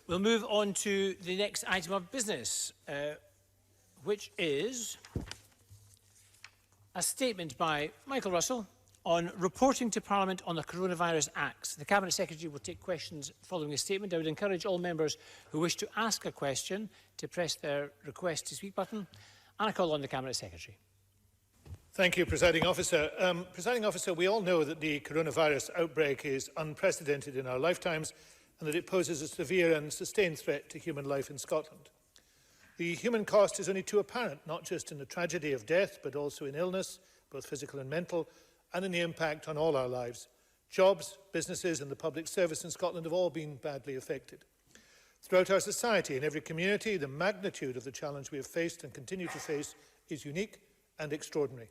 We'll move on to the next item of business, which is a statement by Michael Russell on reporting to Parliament on the Coronavirus Acts. The Cabinet Secretary will take questions following a statement. I would encourage all members who wish to ask a question to press their request to speak button. And I call on the Cabinet Secretary. Thank you, Presiding Officer. Presiding Officer, we all know that the coronavirus outbreak is unprecedented in our lifetimes and that it poses a severe and sustained threat to human life in Scotland. The human cost is only too apparent, not just in the tragedy of death, but also in illness, both physical and mental, and in the impact on all our lives. Jobs, businesses and the public service in Scotland have all been badly affected. Throughout our society, in every community, the magnitude of the challenge we have faced and continue to face is unique and extraordinary.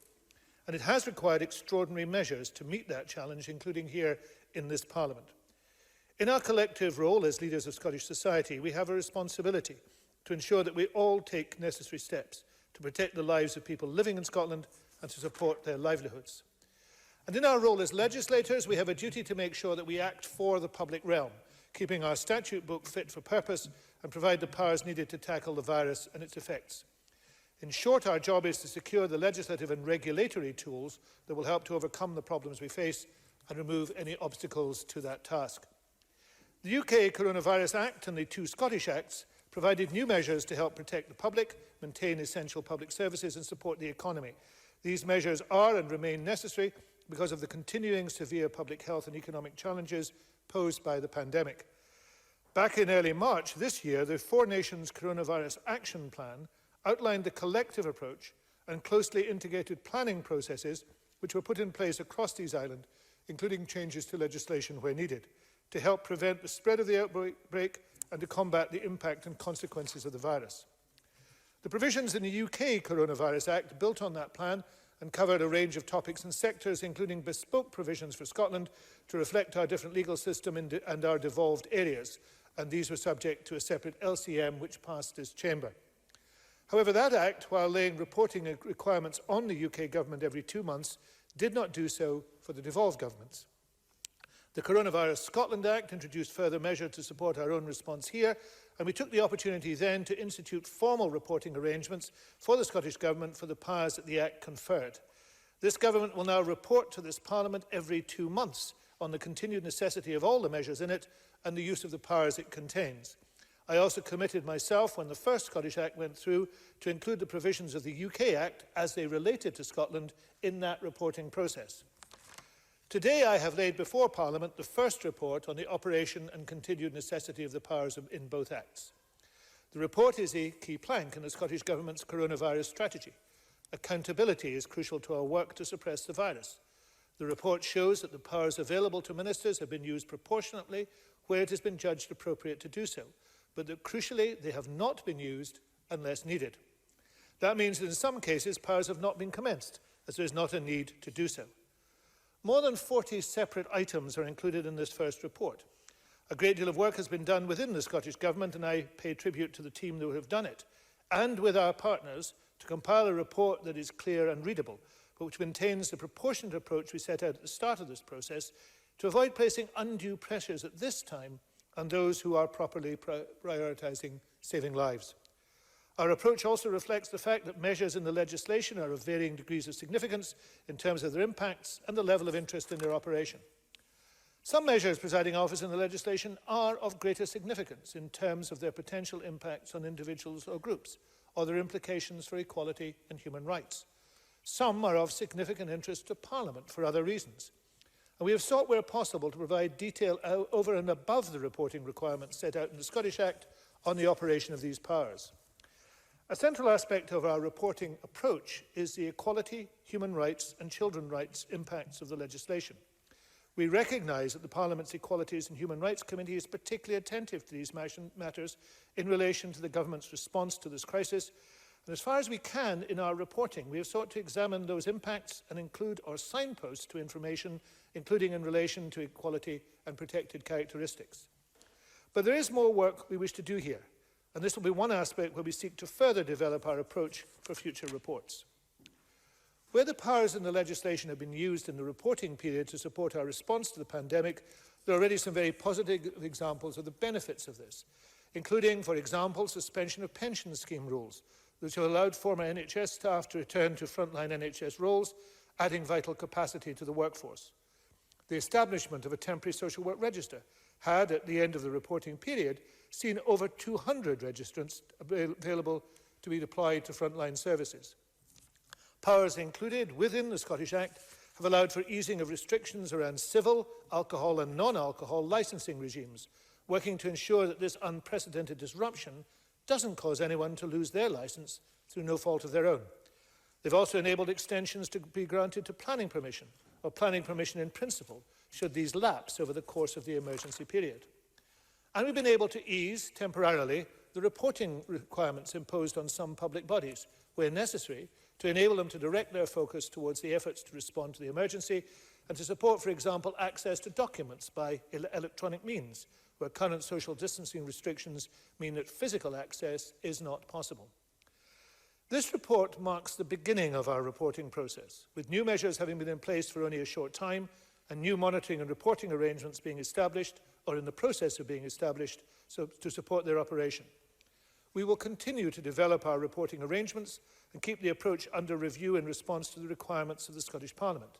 And it has required extraordinary measures to meet that challenge, including here in this Parliament. In our collective role as leaders of Scottish society, we have a responsibility to ensure that we all take necessary steps to protect the lives of people living in Scotland and to support their livelihoods. And in our role as legislators, we have a duty to make sure that we act for the public realm, keeping our statute book fit for purpose and provide the powers needed to tackle the virus and its effects. In short, our job is to secure the legislative and regulatory tools that will help to overcome the problems we face and remove any obstacles to that task. The UK Coronavirus Act and the two Scottish Acts provided new measures to help protect the public, maintain essential public services and support the economy. These measures are and remain necessary because of the continuing severe public health and economic challenges posed by the pandemic. Back in early March this year, the Four Nations Coronavirus Action Plan outlined the collective approach and closely integrated planning processes which were put in place across these islands, including changes to legislation where needed, to help prevent the spread of the outbreak and to combat the impact and consequences of the virus. The provisions in the UK Coronavirus Act built on that plan and covered a range of topics and sectors, including bespoke provisions for Scotland to reflect our different legal system and our devolved areas, and these were subject to a separate LCM which passed this chamber. However, that Act, while laying reporting requirements on the UK Government every 2 months, did not do so for the devolved governments. The Coronavirus Scotland Act introduced further measures to support our own response here, and we took the opportunity then to institute formal reporting arrangements for the Scottish Government for the powers that the Act conferred. This Government will now report to this Parliament every 2 months on the continued necessity of all the measures in it and the use of the powers it contains. I also committed myself, when the first Scottish Act went through, to include the provisions of the UK Act as they related to Scotland in that reporting process. Today I have laid before Parliament the first report on the operation and continued necessity of the powers in both Acts. The report is a key plank in the Scottish Government's coronavirus strategy. Accountability is crucial to our work to suppress the virus. The report shows that the powers available to ministers have been used proportionately where it has been judged appropriate to do so, but that crucially they have not been used unless needed. That means that in some cases powers have not been commenced, as there is not a need to do so. More than 40 separate items are included in this first report. A great deal of work has been done within the Scottish Government, and I pay tribute to the team that have done it, and with our partners, to compile a report that is clear and readable, but which maintains the proportionate approach we set out at the start of this process to avoid placing undue pressures at this time on those who are properly prioritising saving lives. Our approach also reflects the fact that measures in the legislation are of varying degrees of significance in terms of their impacts and the level of interest in their operation. Some measures, Presiding Officer, in the legislation are of greater significance in terms of their potential impacts on individuals or groups, or their implications for equality and human rights. Some are of significant interest to Parliament for other reasons. And we have sought, where possible, to provide detail over and above the reporting requirements set out in the Scottish Act on the operation of these powers. A central aspect of our reporting approach is the equality, human rights and children's rights impacts of the legislation. We recognise that the Parliament's Equalities and Human Rights Committee is particularly attentive to these matters in relation to the Government's response to this crisis, and as far as we can in our reporting, we have sought to examine those impacts and include or signpost to information, including in relation to equality and protected characteristics. But there is more work we wish to do here, and this will be one aspect where we seek to further develop our approach for future reports. Where the powers in the legislation have been used in the reporting period to support our response to the pandemic, there are already some very positive examples of the benefits of this. including, for example, suspension of pension scheme rules, which have allowed former NHS staff to return to frontline NHS roles, adding vital capacity to the workforce. The establishment of a temporary social work register had, at the end of the reporting period, seen over 200 registrants available to be deployed to frontline services. Powers included within the Scottish Act have allowed for easing of restrictions around civil, alcohol and non-alcohol licensing regimes, working to ensure that this unprecedented disruption doesn't cause anyone to lose their licence through no fault of their own. They've also enabled extensions to be granted to planning permission, or planning permission in principle, should these lapse over the course of the emergency period. And we've been able to ease, temporarily, the reporting requirements imposed on some public bodies, where necessary, to enable them to direct their focus towards the efforts to respond to the emergency and to support, for example, access to documents by electronic means, where current social distancing restrictions mean that physical access is not possible. This report marks the beginning of our reporting process, with new measures having been in place for only a short time and new monitoring and reporting arrangements being established or in the process of being established to support their operation. We will continue to develop our reporting arrangements and keep the approach under review in response to the requirements of the Scottish Parliament.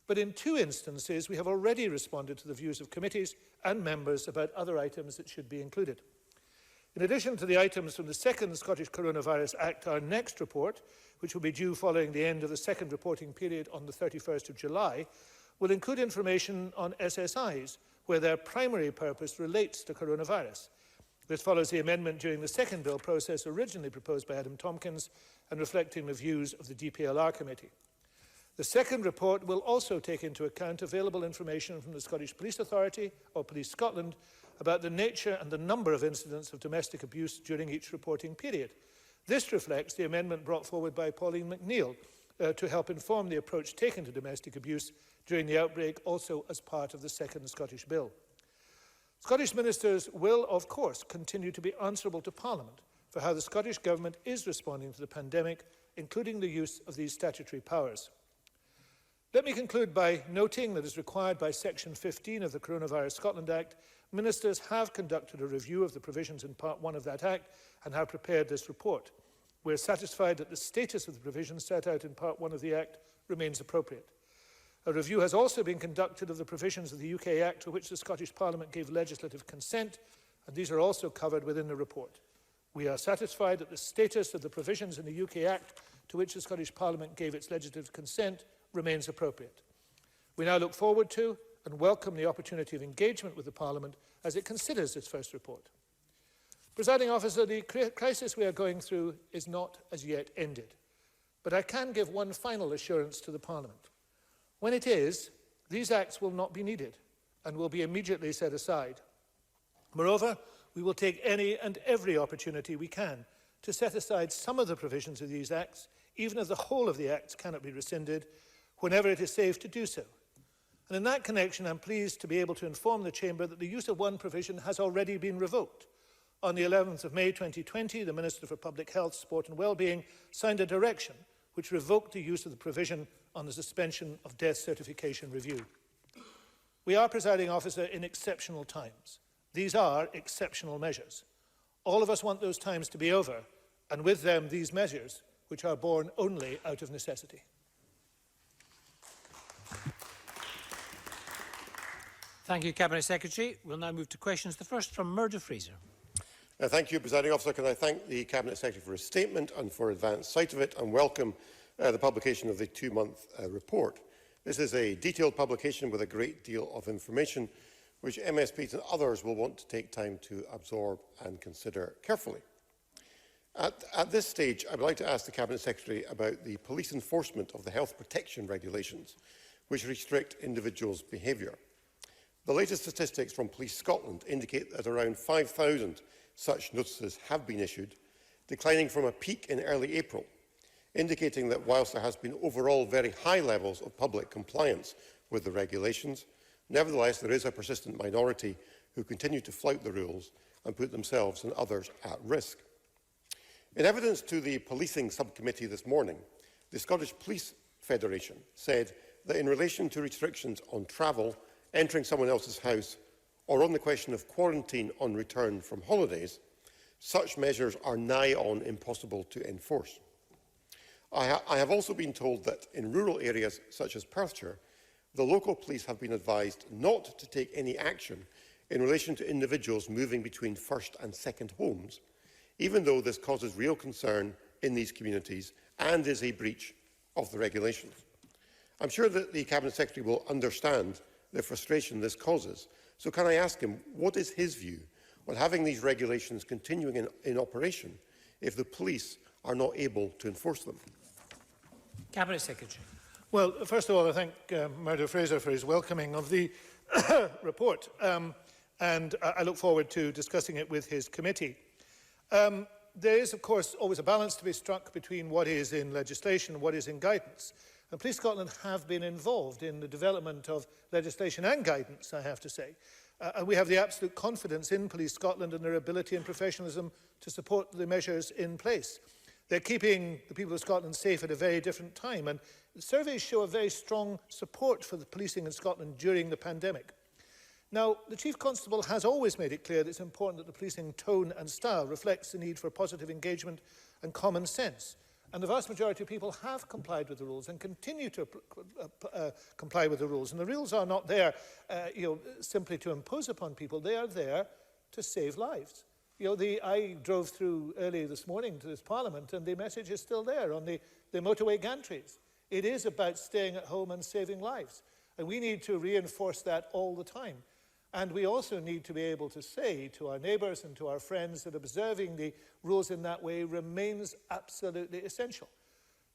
But in 2 instances, we have already responded to the views of committees and members about other items that should be included. In addition to the items from the second Scottish Coronavirus Act, our next report, which will be due following the end of the second reporting period on the 31st of July, will include information on SSIs, where their primary purpose relates to coronavirus. This follows the amendment during the second bill process originally proposed by Adam Tompkins and reflecting the views of the DPLR committee. The second report will also take into account available information from the Scottish Police Authority or Police Scotland about the nature and the number of incidents of domestic abuse during each reporting period. This reflects the amendment brought forward by Pauline McNeill to help inform the approach taken to domestic abuse during the outbreak, also as part of the second Scottish Bill. Scottish ministers will, of course, continue to be answerable to Parliament for how the Scottish Government is responding to the pandemic, including the use of these statutory powers. Let me conclude by noting that, as required by Section 15 of the Coronavirus Scotland Act, ministers have conducted a review of the provisions in Part 1 of that Act and have prepared this report. We are satisfied that the status of the provisions set out in Part 1 of the Act remains appropriate. A review has also been conducted of the provisions of the UK Act to which the Scottish Parliament gave legislative consent, and these are also covered within the report. We are satisfied that the status of the provisions in the UK Act to which the Scottish Parliament gave its legislative consent remains appropriate. We now look forward to and welcome the opportunity of engagement with the Parliament as it considers its first report. Presiding Officer, the crisis we are going through is not as yet ended, but I can give one final assurance to the Parliament. When it is, these acts will not be needed and will be immediately set aside. Moreover, we will take any and every opportunity we can to set aside some of the provisions of these acts, even if the whole of the acts cannot be rescinded, whenever it is safe to do so. And in that connection, I'm pleased to be able to inform the Chamber that the use of one provision has already been revoked. On the 11th of May 2020, the Minister for Public Health, Sport and Wellbeing signed a direction which revoked the use of the provision on the suspension of death certification review. We are, Presiding Officer, in exceptional times. These are exceptional measures. All of us want those times to be over, and with them these measures, which are born only out of necessity. Thank you, Cabinet Secretary. We'll now move to questions. The first from Murdo Fraser. Thank you, Presiding Officer. Can I thank the Cabinet Secretary for his statement and for advance sight of it, and welcome the publication of the 2-month report. This is a detailed publication with a great deal of information, which MSPs and others will want to take time to absorb and consider carefully. At this stage, I would like to ask the Cabinet Secretary about the police enforcement of the health protection regulations, which restrict individuals' behaviour. The latest statistics from Police Scotland indicate that around 5,000 such notices have been issued, declining from a peak in early April, indicating that whilst there has been overall very high levels of public compliance with the regulations, nevertheless there is a persistent minority who continue to flout the rules and put themselves and others at risk. In evidence to the Policing Subcommittee this morning, the Scottish Police Federation said that in relation to restrictions on travel, entering someone else's house or on the question of quarantine on return from holidays, such measures are nigh on impossible to enforce. I have also been told that in rural areas such as Perthshire, the local police have been advised not to take any action in relation to individuals moving between first and second homes, even though this causes real concern in these communities and is a breach of the regulations. I'm sure that the Cabinet Secretary will understand the frustration this causes. So can I ask him, what is his view on having these regulations continuing in operation if the police are not able to enforce them? Cabinet Secretary. Well, first of all, I thank Murdo Fraser for his welcoming of the report, and I look forward to discussing it with his committee. There is, of course, always a balance to be struck between what is in legislation and what is in guidance. And Police Scotland have been involved in the development of legislation and guidance, I have to say. And we have the absolute confidence in Police Scotland and their ability and professionalism to support the measures in place. They're keeping the people of Scotland safe at a very different time, and the surveys show a very strong support for the policing in Scotland during the pandemic. Now, the Chief Constable has always made it clear that it's important that the policing tone and style reflects the need for positive engagement and common sense. And the vast majority of people have complied with the rules and continue to comply with the rules. And the rules are not there simply to impose upon people. They are there to save lives. I drove through early this morning to this Parliament, and the message is still there on the motorway gantries. It is about staying at home and saving lives. And we need to reinforce that all the time. And we also need to be able to say to our neighbours and to our friends that observing the rules in that way remains absolutely essential.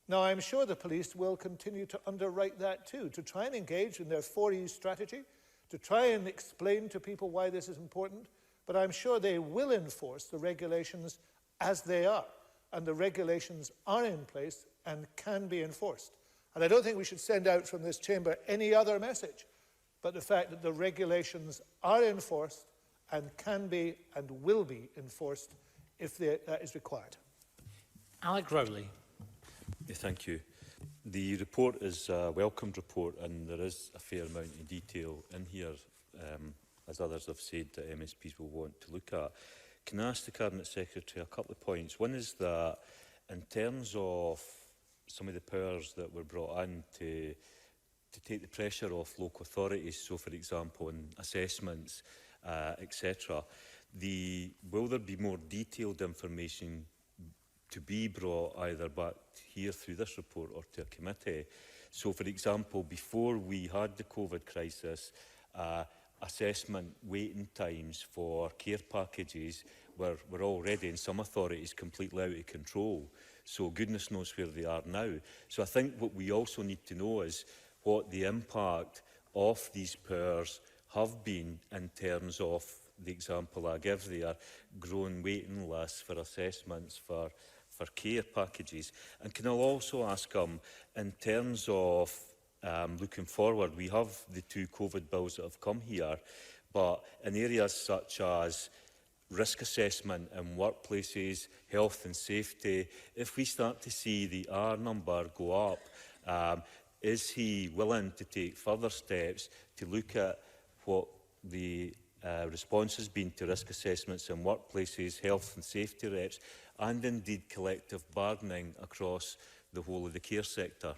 Now, I'm sure the police will continue to underwrite that too, to try and engage in their 4E strategy, to try and explain to people why this is important, but I'm sure they will enforce the regulations as they are. And the regulations are in place and can be enforced. And I don't think we should send out from this chamber any other message but the fact that the regulations are enforced and can be and will be enforced if that is required. Alec Rowley. Yeah, thank you. The report is a welcomed report, and there is a fair amount of detail in here, as others have said, that MSPs will want to look at. Can I ask the Cabinet Secretary a couple of points? One is that in terms of some of the powers that were brought in to take the pressure off local authorities, so for example in assessments, etc. Will there be more detailed information to be brought either back here through this report or to a committee? So for example, before we had the COVID crisis, assessment waiting times for care packages were already in some authorities completely out of control. So goodness knows where they are now. So I think what we also need to know is what the impact of these powers have been in terms of the example I give there, growing waiting lists for assessments for care packages. And can I also ask in terms of looking forward, we have the 2 COVID bills that have come here, but in areas such as risk assessment in workplaces, health and safety, if we start to see the R number go up, is he willing to take further steps to look at what the response has been to risk assessments in workplaces, health and safety reps, and indeed collective bargaining across the whole of the care sector?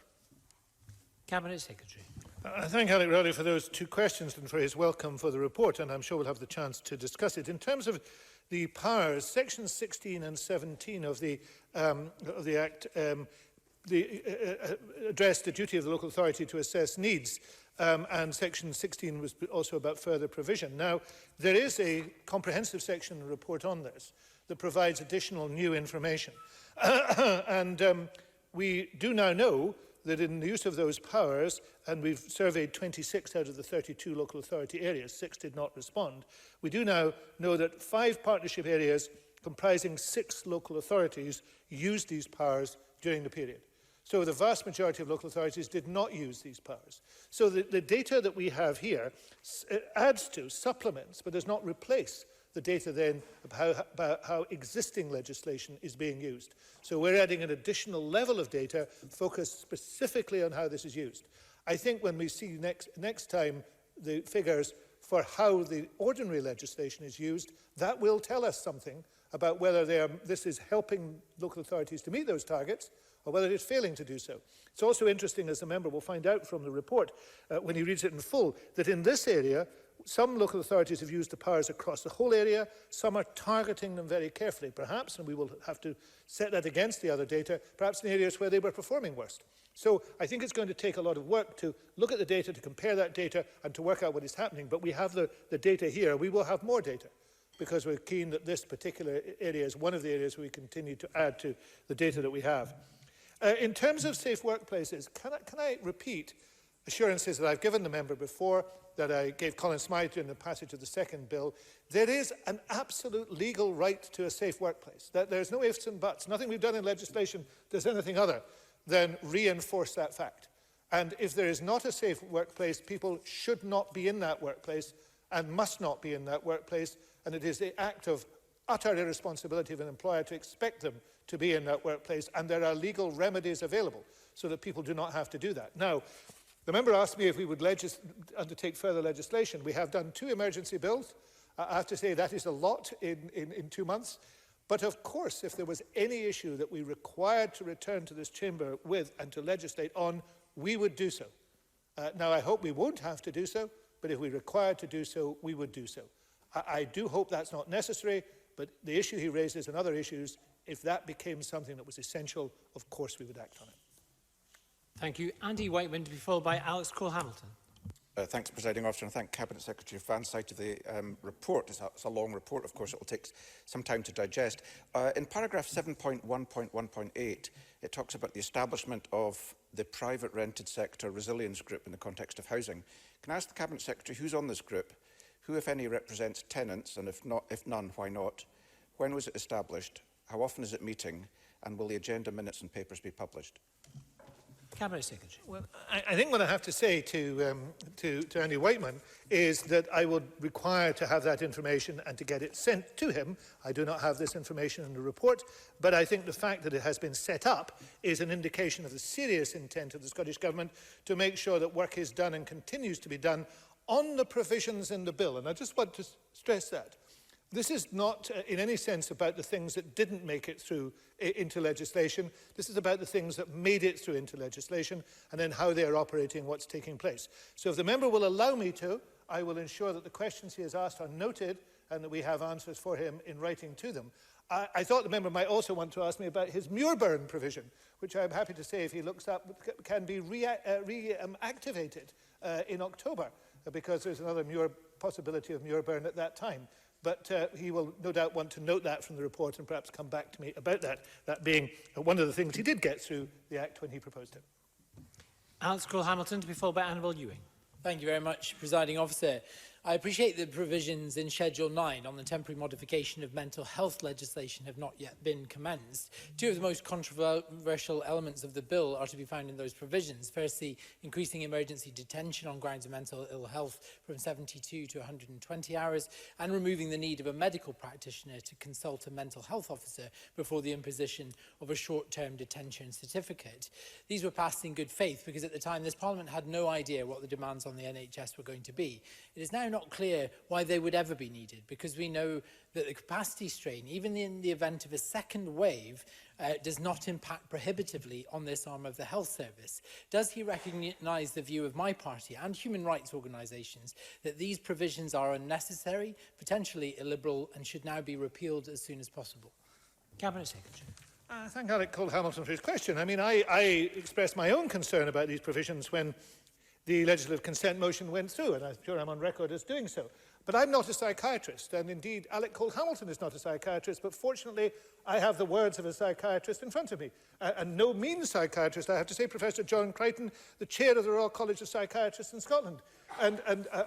Cabinet Secretary. I thank Alec Rowley for those 2 questions and for his welcome for the report, and I'm sure we'll have the chance to discuss it. In terms of the powers, sections 16 and 17 of the Act address the duty of the local authority to assess needs, and section 16 was also about further provision. Now, there is a comprehensive section in the report on this that provides additional new information. And we do now know that in the use of those powers, and we've surveyed 26 out of the 32 local authority areas, 6 did not respond, we do now know that 5 partnership areas comprising 6 local authorities used these powers during the period. So the vast majority of local authorities did not use these powers. So the data that we have here adds to, supplements, but does not replace the data then about how existing legislation is being used. So we're adding an additional level of data focused specifically on how this is used. I think when we see next time the figures for how the ordinary legislation is used, that will tell us something about whether this is helping local authorities to meet those targets or whether it's failing to do so. It's also interesting, as the member will find out from the report when he reads it in full, that in this area, some local authorities have used the powers across the whole area. Some are targeting them very carefully, perhaps, and we will have to set that against the other data, perhaps in areas where they were performing worst. So I think it's going to take a lot of work to look at the data, to compare that data, and to work out what is happening. But we have the data here. We will have more data, because we're keen that this particular area is one of the areas where we continue to add to the data that we have. In terms of safe workplaces, can I repeat assurances that I've given the member before, that I gave Colin Smythe in the passage of the second bill? There is an absolute legal right to a safe workplace. That there's no ifs and buts. Nothing we've done in legislation does anything other than reinforce that fact. And if there is not a safe workplace, people should not be in that workplace and must not be in that workplace. And it is the act of utter irresponsibility of an employer to expect them to be in that workplace. And there are legal remedies available so that people do not have to do that. Now, the member asked me if we would undertake further legislation. We have done 2 emergency bills. I have to say that is a lot in 2 months. But of course, if there was any issue that we required to return to this chamber with and to legislate on, we would do so. Now, I hope we won't have to do so, but if we required to do so, we would do so. I do hope that's not necessary, but the issue he raises and other issues, if that became something that was essential, of course we would act on it. Thank you. Andy Whiteman, to be followed by Alex Cole-Hamilton. Thanks, Presiding Officer, and thank Cabinet Secretary Fan Sight of the report. It's a long report, of course. It will take some time to digest. In paragraph 7.1.1.8, it talks about the establishment of the private rented sector resilience group in the context of housing. Can I ask the Cabinet Secretary who's on this group? Who, if any, represents tenants, and if none, why not? When was it established? How often is it meeting? And will the agenda minutes and papers be published? Cabinet Secretary. Well, I think what I have to say to Andy Whiteman is that I would require to have that information and to get it sent to him. I do not have this information in the report, but I think the fact that it has been set up is an indication of the serious intent of the Scottish Government to make sure that work is done and continues to be done on the provisions in the bill. And I just want to stress that. This is not in any sense about the things that didn't make it through into legislation. This is about the things that made it through into legislation and then how they are operating, what's taking place. So if the member will allow me to, I will ensure that the questions he has asked are noted and that we have answers for him in writing to them. I thought the member might also want to ask me about his Muirburn provision, which I'm happy to say, if he looks up, can be reactivated in October, because there's another possibility of Muirburn at that time. But he will no doubt want to note that from the report and perhaps come back to me about that being one of the things he did get through the Act when he proposed it. Alex Cole-Hamilton, to be followed by Annabel Ewing. Thank you very much, Presiding Officer. I appreciate the provisions in Schedule 9 on the temporary modification of mental health legislation have not yet been commenced. 2 of the most controversial elements of the bill are to be found in those provisions. Firstly, increasing emergency detention on grounds of mental ill health from 72 to 120 hours, and removing the need of a medical practitioner to consult a mental health officer before the imposition of a short-term detention certificate. These were passed in good faith because at the time this Parliament had no idea what the demands on the NHS were going to be. It is now not clear why they would ever be needed, because we know that the capacity strain, even in the event of a second wave, does not impact prohibitively on this arm of the health service. Does he recognise the view of my party and human rights organisations that these provisions are unnecessary, potentially illiberal, and should now be repealed as soon as possible? Cabinet Secretary. Thank Alex Cole-Hamilton for his question. I mean, I expressed my own concern about these provisions when the legislative consent motion went through, and I'm sure I'm on record as doing so. But I'm not a psychiatrist, and indeed Alex Cole-Hamilton is not a psychiatrist, but fortunately I have the words of a psychiatrist in front of me. And no mean psychiatrist, I have to say, Professor John Crichton, the chair of the Royal College of Psychiatrists in Scotland. And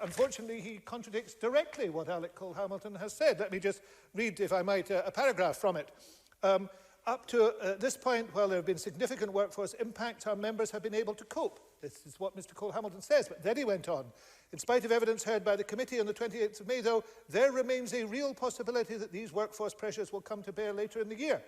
unfortunately he contradicts directly what Alex Cole-Hamilton has said. Let me just read, if I might, a paragraph from it. Up to this point, while there have been significant workforce impacts, our members have been able to cope. This is what Mr Cole-Hamilton says, but then he went on. In spite of evidence heard by the committee on the 28th of May, though, there remains a real possibility that these workforce pressures will come to bear later in the year.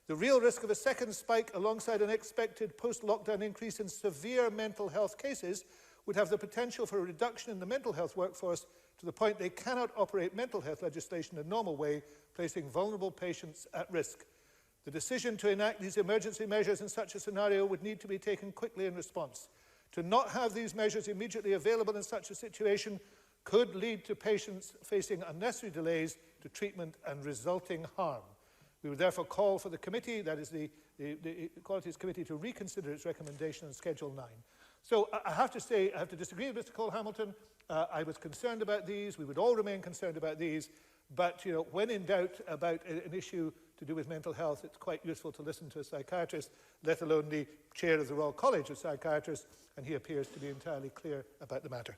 The real risk of a second spike alongside an expected post-lockdown increase in severe mental health cases would have the potential for a reduction in the mental health workforce to the point they cannot operate mental health legislation in a normal way, placing vulnerable patients at risk. The decision to enact these emergency measures in such a scenario would need to be taken quickly in response. To not have these measures immediately available in such a situation could lead to patients facing unnecessary delays to treatment and resulting harm. We would therefore call for the committee, that is the Qualities Committee, to reconsider its recommendation on Schedule 9. So I have to say, I have to disagree with Mr. Cole-Hamilton. I was concerned about these. We would all remain concerned about these. But, you know, when in doubt about an issue to do with mental health, it's quite useful to listen to a psychiatrist, let alone the chair of the Royal College of Psychiatrists, and he appears to be entirely clear about the matter.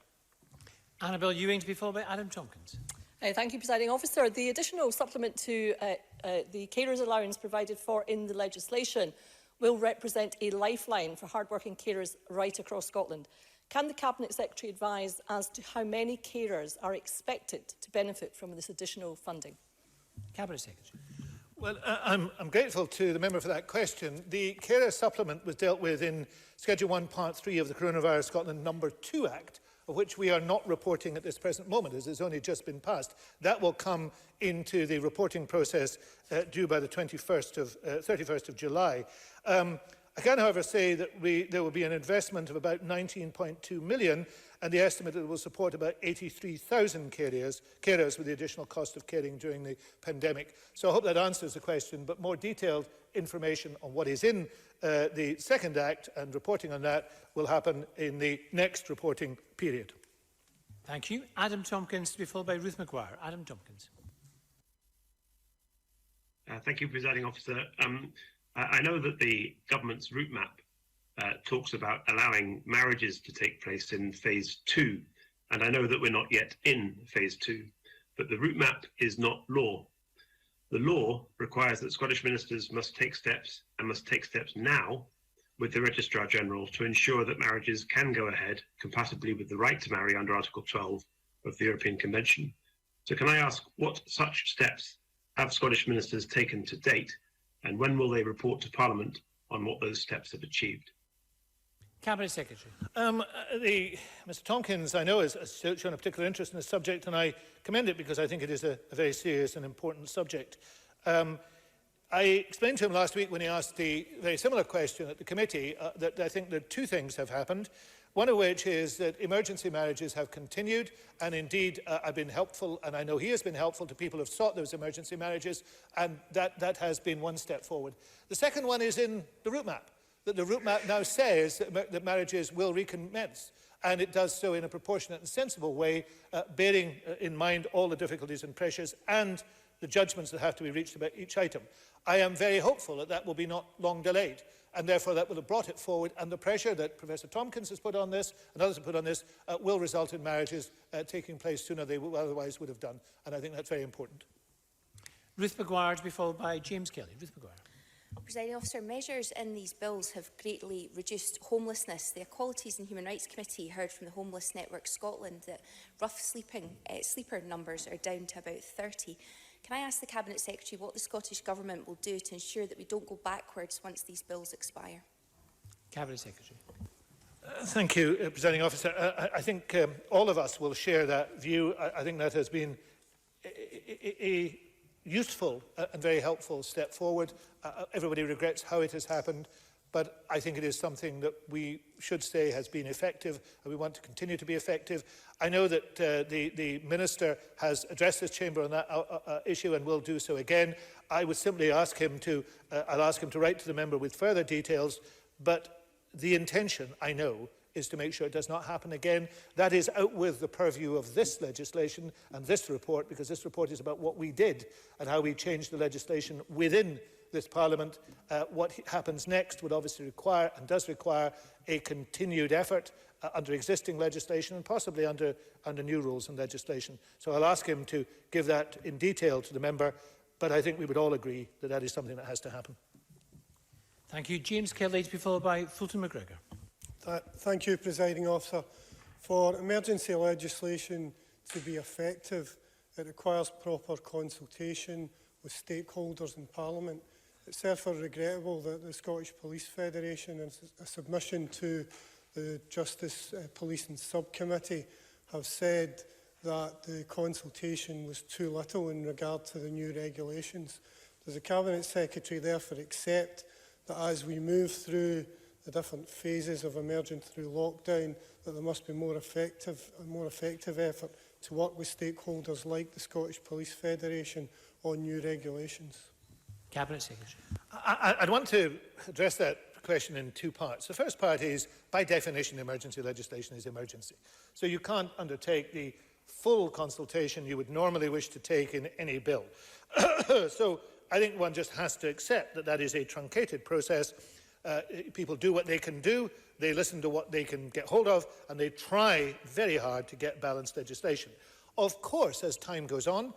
Annabel Ewing to be followed by Adam Tompkins. Thank you, Presiding Officer. The additional supplement to the carers allowance provided for in the legislation will represent a lifeline for hard-working carers right across Scotland. Can the Cabinet Secretary advise as to how many carers are expected to benefit from this additional funding? Cabinet Secretary. Well, I'm grateful to the member for that question. The carer supplement was dealt with in Schedule 1, Part 3 of the Coronavirus Scotland No. 2 Act, of which we are not reporting at this present moment, as it's only just been passed. That will come into the reporting process due by the 31st of July. I can, however, say that there will be an investment of about 19.2 million, and the estimate that it will support about 83,000 carers with the additional cost of caring during the pandemic. So I hope that answers the question, but more detailed information on what is in the second act and reporting on that will happen in the next reporting period. Thank you. Adam Tompkins to be followed by Ruth McGuire. Adam Tompkins. Thank you, Presiding Officer. I know that the government's route map talks about allowing marriages to take place in phase 2, and I know that we're not yet in phase 2, but the route map is not law. The law requires that Scottish ministers must take steps, and must take steps now, with the Registrar General to ensure that marriages can go ahead compatibly with the right to marry under Article 12 of the European Convention. So can I ask what such steps have Scottish ministers taken to date, and when will they report to Parliament on what those steps have achieved? Cabinet Secretary. Mr Tompkins, I know, has shown a particular interest in this subject, and I commend it because I think it is a very serious and important subject. I explained to him last week when he asked the very similar question at the committee that I think that two things have happened. One of which is that emergency marriages have continued, and indeed I've been helpful, and I know he has been helpful to people who have sought those emergency marriages, and that has been one step forward. The second one is in the route map, that the route map now says that marriages will recommence, and it does so in a proportionate and sensible way, bearing in mind all the difficulties and pressures and the judgments that have to be reached about each item. I am very hopeful that that will be not long delayed, and therefore that will have brought it forward, and the pressure that Professor Tompkins has put on this and others have put on this will result in marriages taking place sooner than they otherwise would have done, and I think that's very important. Ruth McGuire to be followed by James Kelly. Ruth McGuire. Presiding Officer, measures in these bills have greatly reduced homelessness. The Equalities and Human Rights Committee heard from the Homeless Network Scotland that rough sleeper numbers are down to about 30. Can I ask the Cabinet Secretary what the Scottish Government will do to ensure that we don't go backwards once these bills expire? Cabinet Secretary. Thank you, Presiding Officer. I think all of us will share that view. I think that has been a useful and very helpful step forward. Everybody regrets how it has happened, but I think it is something that we should say has been effective, and we want to continue to be effective. I know that the Minister has addressed this chamber on that issue and will do so again. I would simply ask him to, I'll ask him to write to the member with further details, but the intention, I know, is to make sure it does not happen again. That is out with the purview of this legislation and this report, because this report is about what we did and how we changed the legislation within this Parliament. What happens next would obviously require, and does require, a continued effort under existing legislation and possibly under new rules and legislation. So I'll ask him to give that in detail to the member, but I think we would all agree that that is something that has to happen. Thank you. James Kelly to be followed by Fulton McGregor. Thank you, Presiding Officer. For emergency legislation to be effective, it requires proper consultation with stakeholders in Parliament. It's therefore regrettable that the Scottish Police Federation, in a submission to the Justice Policing Subcommittee, have said that the consultation was too little in regard to the new regulations. Does the Cabinet Secretary therefore accept that as we move through the different phases of emerging through lockdown, that there must be a more effective effort to work with stakeholders like the Scottish Police Federation on new regulations? Cabinet Secretary. I'd want to address that question in two parts. The first part is, by definition, emergency legislation is emergency. So you can't undertake the full consultation you would normally wish to take in any bill. So I think one just has to accept that that is a truncated process. People do what they can do, they listen to what they can get hold of, and they try very hard to get balanced legislation. Of course, as time goes on,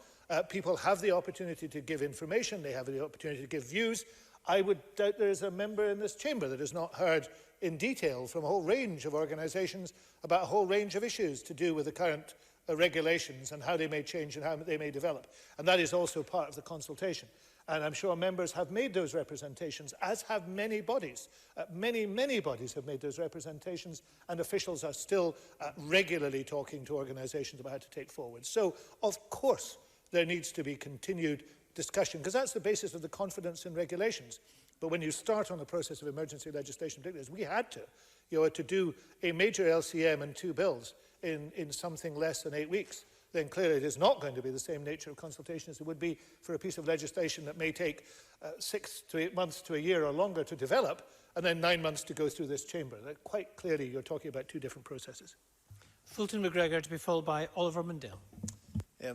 people have the opportunity to give information, they have the opportunity to give views. I would doubt there is a member in this chamber that has not heard in detail from a whole range of organisations about a whole range of issues to do with the current regulations and how they may change and how they may develop. And that is also part of the consultation. And I'm sure members have made those representations, as have many bodies. Many bodies have made those representations, and officials are still regularly talking to organisations about how to take forward. So, of course, there needs to be continued discussion, because that's the basis of the confidence in regulations. But when you start on the process of emergency legislation, particularly as we had to do a major LCM and 2 bills in something less than 8 weeks, then clearly it is not going to be the same nature of consultation as it would be for a piece of legislation that may take 6 to 8 months to a year or longer to develop, and then 9 months to go through this chamber. That quite clearly you're talking about 2 different processes. Fulton McGregor, to be followed by Oliver Mundell.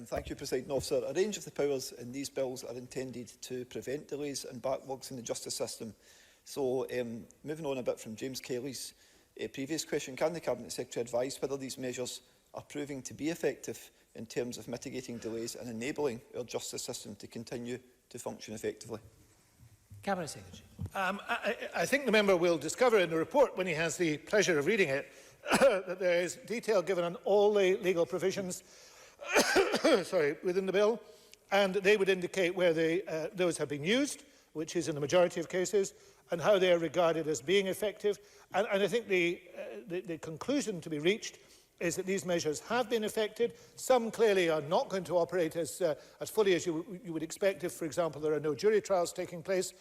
Thank you, Presiding Officer. A range of the powers in these bills are intended to prevent delays and backlogs in the justice system. So, moving on a bit from James Kelly's previous question, can the Cabinet Secretary advise whether these measures are proving to be effective in terms of mitigating delays and enabling our justice system to continue to function effectively? Cabinet Secretary. I think the member will discover in the report, when he has the pleasure of reading it, that there is detail given on all the legal provisions within the bill, and they would indicate where those have been used, which is in the majority of cases, and how they are regarded as being effective. And I think the conclusion to be reached is that these measures have been effective. Some clearly are not going to operate as fully as you would expect if, for example, there are no jury trials taking place.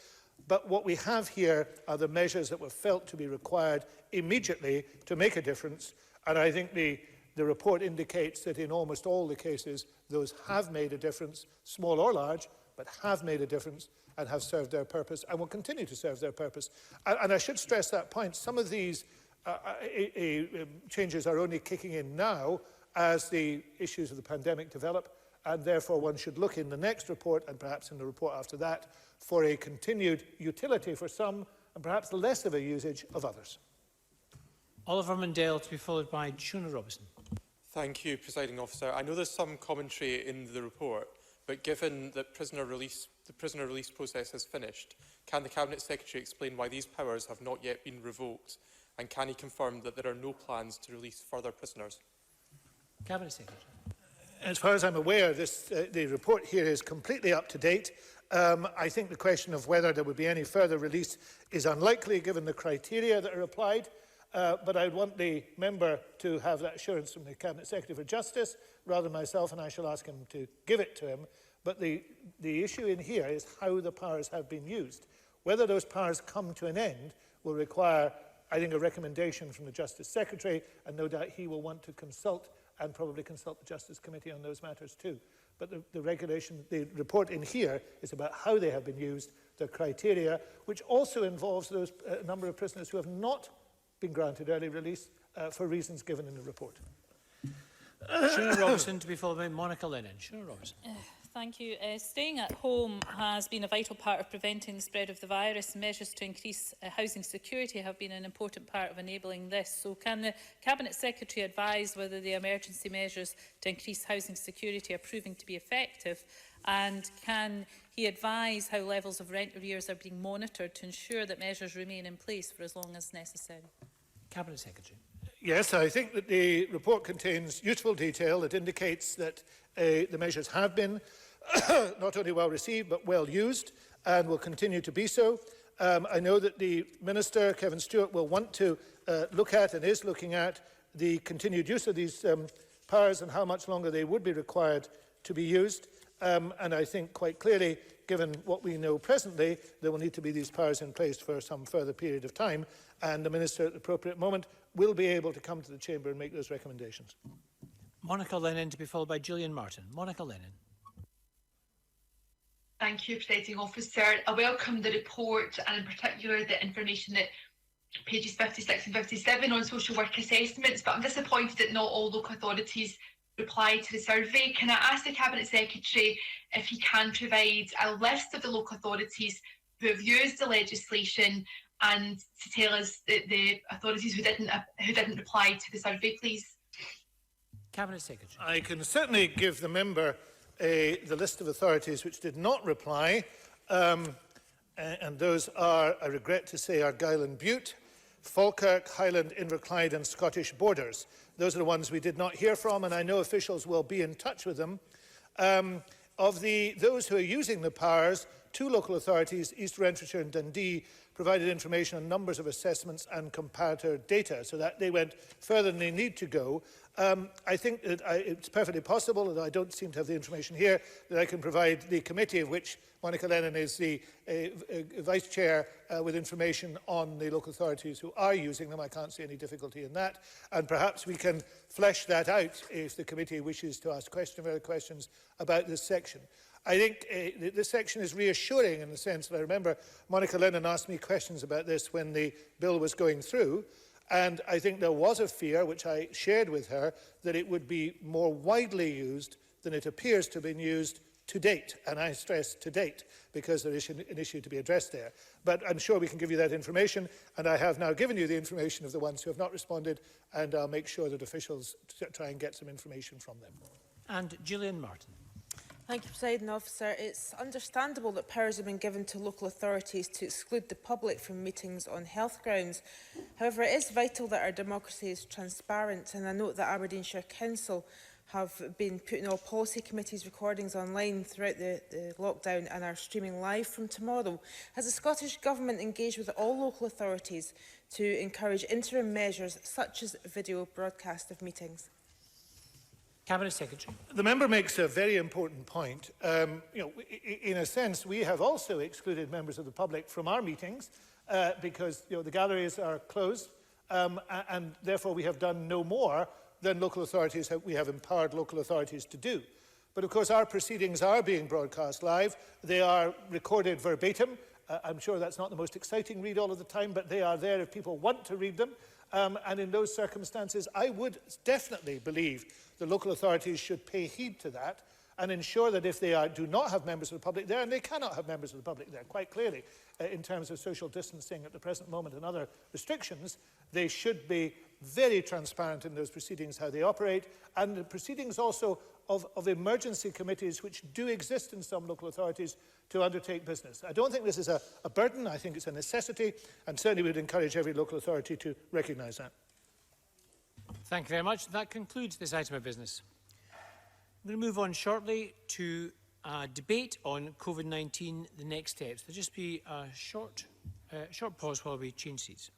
But what we have here are the measures that were felt to be required immediately to make a difference. And I think the report indicates that in almost all the cases, those have made a difference, small or large, but have made a difference and have served their purpose and will continue to serve their purpose. And I should stress that point. Some of these changes are only kicking in now as the issues of the pandemic develop, and therefore one should look in the next report and perhaps in the report after that for a continued utility for some and perhaps less of a usage of others. Oliver Mundell, to be followed by Shona Robertson. Thank you, Presiding Officer. I know there's some commentary in the report, but given that the prisoner release process has finished, can the Cabinet Secretary explain why these powers have not yet been revoked, and can he confirm that there are no plans to release further prisoners? Cabinet Secretary. As far as I'm aware, the report here is completely up to date. I think the question of whether there would be any further release is unlikely given the criteria that are applied. But I want the member to have that assurance from the Cabinet Secretary for Justice rather than myself, and I shall ask him to give it to him. But the issue in here is how the powers have been used. Whether those powers come to an end will require, I think, a recommendation from the Justice Secretary, and no doubt he will want to consult and probably consult the Justice Committee on those matters too. But the report in here is about how they have been used, the criteria, which also involves those number of prisoners who have not been granted early release for reasons given in the report. Shona Robertson, to be followed by Monica Lennon. Shona Robertson. Thank you. Staying at home has been a vital part of preventing the spread of the virus. Measures to increase housing security have been an important part of enabling this. So can the Cabinet Secretary advise whether the emergency measures to increase housing security are proving to be effective? And can he advise how levels of rent arrears are being monitored to ensure that measures remain in place for as long as necessary? Cabinet Secretary. Yes, I think that the report contains useful detail that indicates that the measures have been not only well received but well used and will continue to be so. I know that the Minister, Kevin Stewart, will want to look at and is looking at the continued use of these powers and how much longer they would be required to be used. And I think quite clearly, given what we know presently, there will need to be these powers in place for some further period of time, and the Minister at the appropriate moment will be able to come to the Chamber and make those recommendations. Monica Lennon to be followed by Gillian Martin. Monica Lennon. Thank you, Presiding Officer. I welcome the report and in particular the information that pages 56 and 57 on social work assessments, but I'm disappointed that not all local authorities replied to the survey. Can I ask the Cabinet Secretary if he can provide a list of the local authorities who have used the legislation and to tell us the authorities who didn't reply to the survey, please? Cabinet Secretary. I can certainly give the member the list of authorities which did not reply, and those are, I regret to say, Argyll and Bute, Falkirk, Highland, Inverclyde and Scottish Borders. Those are the ones we did not hear from, and I know officials will be in touch with them. Of those who are using the powers, 2 local authorities, East Renfrewshire and Dundee, provided information on numbers of assessments and comparator data, so that they went further than they need to go. I think that it's perfectly possible, although I don't seem to have the information here, that I can provide the committee, of which Monica Lennon is the Vice Chair, with information on the local authorities who are using them. I can't see any difficulty in that. And perhaps we can flesh that out if the committee wishes to ask further questions about this section. I think this section is reassuring in the sense that I remember Monica Lennon asked me questions about this when the bill was going through. And I think there was a fear, which I shared with her, that it would be more widely used than it appears to have been used to date. And I stress to date, because there is an issue to be addressed there. But I'm sure we can give you that information, and I have now given you the information of the ones who have not responded, and I'll make sure that officials try and get some information from them. And Gillian Martin. Thank you, Presiding Officer. It's understandable that powers have been given to local authorities to exclude the public from meetings on health grounds. However, it is vital that our democracy is transparent, and I note that Aberdeenshire Council have been putting all policy committees' recordings online throughout the lockdown and are streaming live from tomorrow. Has the Scottish Government engaged with all local authorities to encourage interim measures such as video broadcast of meetings? Cabinet Secretary. The member makes a very important point. In a sense, we have also excluded members of the public from our meetings because the galleries are closed, and therefore we have done no more than local authorities we have empowered local authorities to do. But of course, our proceedings are being broadcast live. They are recorded verbatim. I'm sure that's not the most exciting read all of the time, but they are there if people want to read them. And in those circumstances, I would definitely believe the local authorities should pay heed to that and ensure that if they do not have members of the public there, and they cannot have members of the public there, quite clearly, in terms of social distancing at the present moment and other restrictions, they should be very transparent in those proceedings, how they operate, and the proceedings also of emergency committees which do exist in some local authorities to undertake business. I don't think this is a burden. I think it's a necessity, and certainly we would encourage every local authority to recognise that. Thank you very much. That concludes this item of business. I'm going to move on shortly to a debate on COVID-19, the next steps. There'll just be a short pause while we change seats.